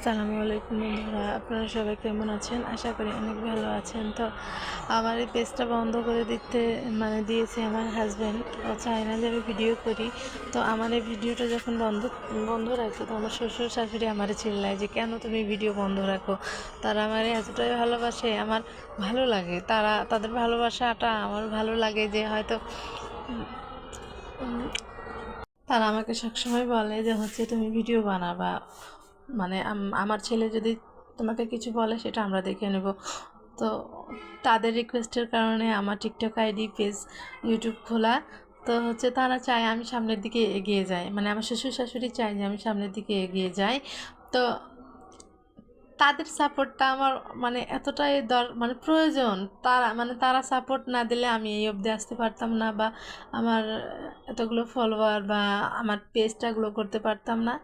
আসসালামু আলাইকুম বন্ধুরা, আপনারা সবাই কেমন আছেন? আশা করি অনেক ভালো আছেন। তো আমার এই পেজটা বন্ধ করে দিয়েছে আমার হাজব্যান্ড। ও চায় না যে আমি ভিডিও করি। তো আমার এই ভিডিওটা যখন বন্ধ রাখি, তো আমার শ্বশুর শাশুড়ি আমারে চিল্লায় যে কেন তুমি ভিডিও বন্ধ রাখো। তারা আমারে এতটাই ভালোবাসে, আমার ভালো লাগে। তাদের ভালোবাসাটা আমার ভালো লাগে যে হয়তো তারা আমাকে সবসময় বলে যে তুমি ভিডিও বানাবা, মানে আমার ছেলে যদি তোমাকে কিছু বলে সেটা আমরা দেখে নেব। তো তাদের রিকোয়েস্টের কারণে আমার টিকটক আইডি, পেজ, ইউটিউব খোলা। তো তারা চায় আমি সামনের দিকে এগিয়ে যাই, মানে আমার শ্বশুর শাশুড়ি চায় যে আমি সামনের দিকে এগিয়ে যাই। তো তাদের সাপোর্টটা আমার মানে এতটাই মানে প্রয়োজন। তারা সাপোর্ট না দিলে আমি এই অবধি আসতে পারতাম না, বা আমার এতগুলো ফলোয়ার বা আমার পেজটা গ্রো করতে পারতাম না।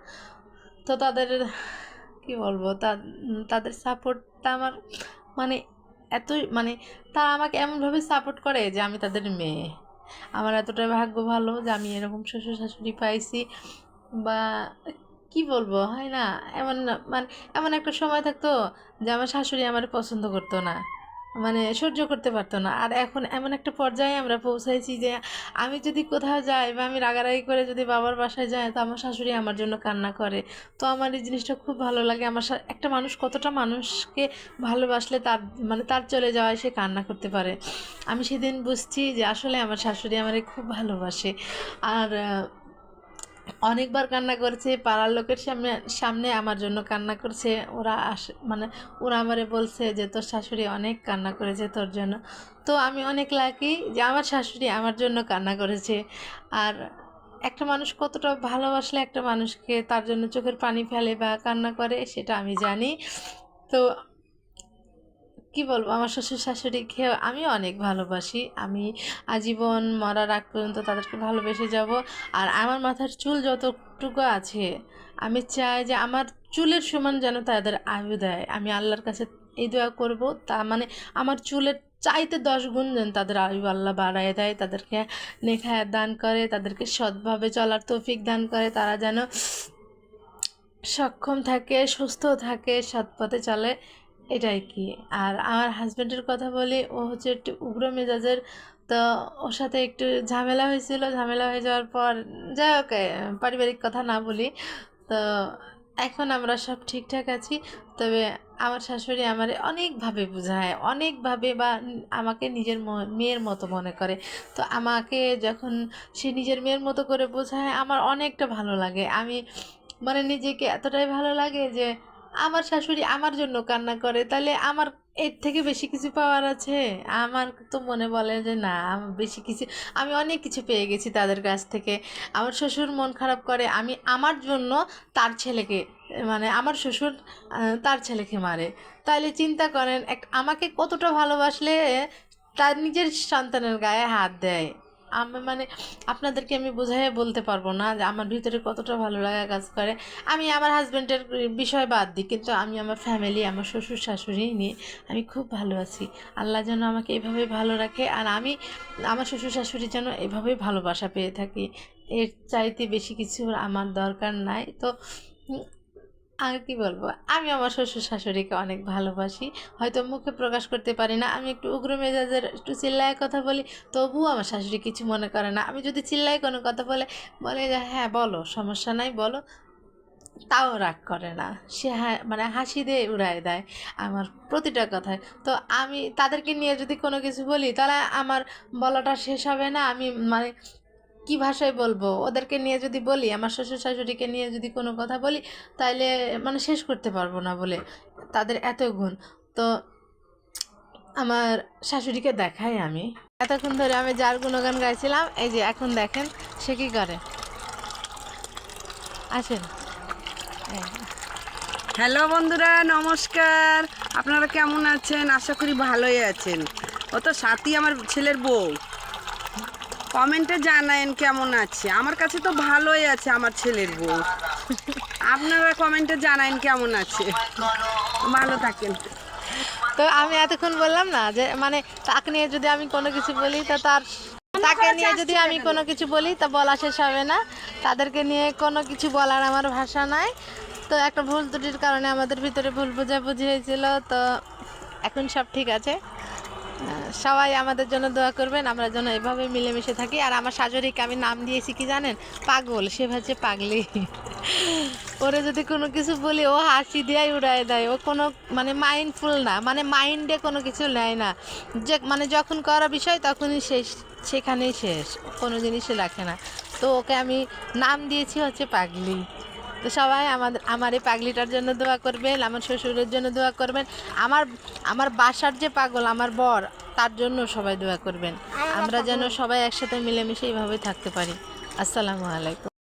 তো তাদের কি বলবো, তাদের সাপোর্টটা আমার মানে এতই, মানে তারা আমাকে এমনভাবে সাপোর্ট করে যে আমি তাদের মেয়ে। আমার এতটাই ভাগ্য ভালো যে আমি এরকম শ্বশুর শাশুড়ি পাইছি। বা কি বলবো, হয় না এমন, মানে এমন একটা সময় থাকতো যে আমার শাশুড়ি আমার পছন্দ করতো না, মানে সহ্য করতে পারতো না। আর এখন এমন একটা পর্যায়ে আমরা পৌঁছাইছি যে আমি যদি কোথাও যাই বা আমি রাগারাগি করে যদি বাবার বাসায় যাই, তো আমার শাশুড়ি আমার জন্য কান্না করে। তো আমার এই জিনিসটা খুব ভালো লাগে। একটা মানুষ কতটা মানুষকে ভালোবাসলে তার চলে যাওয়ায় সে কান্না করতে পারে। আমি সেদিন বুঝছি যে আসলে আমার শাশুড়ি আমারে খুব ভালোবাসে। আর অনেকবার কান্না করেছে, পাড়ার লোকের সামনে সামনে আমার জন্য কান্না করছে। ওরা আমারে বলছে যে তোর শাশুড়ি অনেক কান্না করেছে তোর জন্য। তো আমি অনেক লাকি যে আমার শাশুড়ি আমার জন্য কান্না করেছে। আর একটা মানুষ কতটা ভালোবাসলে একটা মানুষকে তার জন্য চোখের পানি ফেলে বা কান্না করে সেটা আমি জানি। তো কি বলবো, আমার শ্বশুর শাশুড়িকে আমি অনেক ভালোবাসি। আমি আজীবন মরার আগ পর্যন্ত তাদেরকে ভালোবেসে যাব। আর আমার মাথার চুল যতটুকু আছে, আমি চাই যে আমার চুলের সমান যেন তাদের আয়ু দেয়। আমি আল্লাহর কাছে এই দোয়া করব, মানে আমার চুলের চাইতে 10 গুণ যেন তাদের আয়ু আল্লাহ বাড়ায় দেয়, তাদেরকে নেক হায়াত দান করে, তাদেরকে সৎভাবে চলার তৌফিক দান করে, তারা যেন সক্ষম থাকে, সুস্থ থাকে, সৎ পথে চলে, এটাই কি। আর আমার হাজব্যান্ডের কথা বলি, ও একটু উগ্র মেজাজের। তো ওর সাথে একটু ঝামেলা হয়েছিল, ঝামেলা হয়ে যাওয়ার পর যাই হোক, পারিবারিক কথা না বলি। তো এখন আমরা সব ঠিকঠাক আছি। তবে আমার শাশুড়ি আমারে অনেকভাবে বোঝায়, অনেকভাবে, বা আমাকে নিজের মেয়ের মতো মনে করে। তো আমাকে যখন সে নিজের মেয়ের মতো করে বোঝায়, আমার অনেকটা ভালো লাগে। আমি মানে নিজেকে এতটাই ভালো লাগে যে আমার শাশুড়ি আমার জন্য কান্না করে, তাহলে আমার এর থেকে বেশি কিছু পাওয়ার আছে? আমার তো মনে বলে যে না, আমার বেশি কিছু, আমি অনেক কিছু পেয়ে গেছি তাদের কাছ থেকে। আমার শ্বশুর মন খারাপ করে আমি আমার জন্য তার ছেলেকে, মানে আমার শ্বশুর তার ছেলেকে মারে। তাহলে চিন্তা করেন আমাকে কতটা ভালোবাসলে তার নিজের সন্তানের গায়ে হাত দেয়। আমি মানে আপনাদেরকে আমি বোঝাই বলতে পারবো না যে আমার ভিতরে কতটা ভালো লাগা কাজ করে। আমি আমার হাজব্যান্ডের বিষয় বাদ দিই, কিন্তু আমি আমার ফ্যামিলি, আমার শ্বশুর শাশুড়ি নিয়ে আমি খুব ভালো আছি। আল্লাহ যেন আমাকে এভাবে ভালো রাখে, আর আমি আমার শ্বশুর শাশুড়ির যেন এভাবেই ভালোবাসা পেয়ে থাকি। এর চাইতে বেশি কিছু আমার দরকার নাই। তো আর কি বলবো, আমি আমার শ্বশুর শাশুড়িকে অনেক ভালোবাসি। হয়তো মুখে প্রকাশ করতে পারি না, আমি একটু উগ্র মেজাজের, একটু চিল্লায় কথা বলি, তবুও আমার শাশুড়ি কিছু মনে করে না। আমি যদি চিল্লায় কোনো কথা বলে যে হ্যাঁ বলো, সমস্যা নাই বলো, তাও রাগ করে না। সে মানে হাসি দিয়ে উড়ায় দেয় আমার প্রতিটা কথায়। তো আমি তাদেরকে নিয়ে যদি কোনো কিছু বলি, তাহলে আমার বলাটা শেষ হবে না। আমি মানে কী ভাষায় বলবো, ওদেরকে নিয়ে যদি বলি, আমার শ্বশুর শাশুড়িকে নিয়ে যদি কোনো কথা বলি, তাইলে মানে শেষ করতে পারবো না বলে তাদের এত গুণ। তো আমার শাশুড়িকে দেখাই আমি। এতক্ষণ ধরে আমি যার গুণগান গাইছিলাম, এই যে এখন দেখেন সে কী করে। আসেন। হ্যালো বন্ধুরা, নমস্কার। আপনারা কেমন আছেন? আশা করি ভালোই আছেন। ও তো সাথী আমার ছেলের বউ। কমেন্টে জানায়েন কেমন আছে। আমার কাছে তো ভালোই আছে আমার ছেলের বউ। আপনারা কমেন্টে জানায়েন কেমন আছে। ভালো থাকেন। তো আমি এতক্ষণ বললাম না যে মানে তাকে নিয়ে যদি আমি কোনো কিছু বলি, তা তাকে নিয়ে যদি আমি কোনো কিছু বলি তা বলা শেষ হবে না। তাদেরকে নিয়ে কোনো কিছু বলার আমার ভাষা নাই। তো একটা ভুল ত্রুটির কারণে আমাদের ভিতরে ভুল বোঝাবুঝি হয়েছিল, তো এখন সব ঠিক আছে। সবাই আমাদের জন্য দোয়া করবেন, আমরা যেন এভাবে মিলেমিশে থাকি। আর আমার শাশুড়িকে আমি নাম দিয়েছি কি জানেন? পাগল। সে ভাবছে পাগলি। ওরে যদি কোনো কিছু বলি ও হাসি দিয়াই উড়ায় দেয়। ও কোনো মানে মাইন্ডফুল না, মানে মাইন্ডে কোনো কিছু নেয় না। যে মানে যখন করা বিষয় তখনই শেষ, সেখানেই শেষ, কোনো জিনিসই রাখে না। তো ওকে আমি নাম দিয়েছি হচ্ছে পাগলি। তো সবাই আমার এই পাগলিটার জন্য দোয়া করবেন, আমার শ্বশুরের জন্য দোয়া করবেন, আমার আমার বাসার যে পাগল আমার বর, তার জন্য সবাই দোয়া করবেন। আমরা যেন সবাই একসাথে মিলেমিশে এইভাবে থাকতে পারি। আসসালামু আলাইকুম।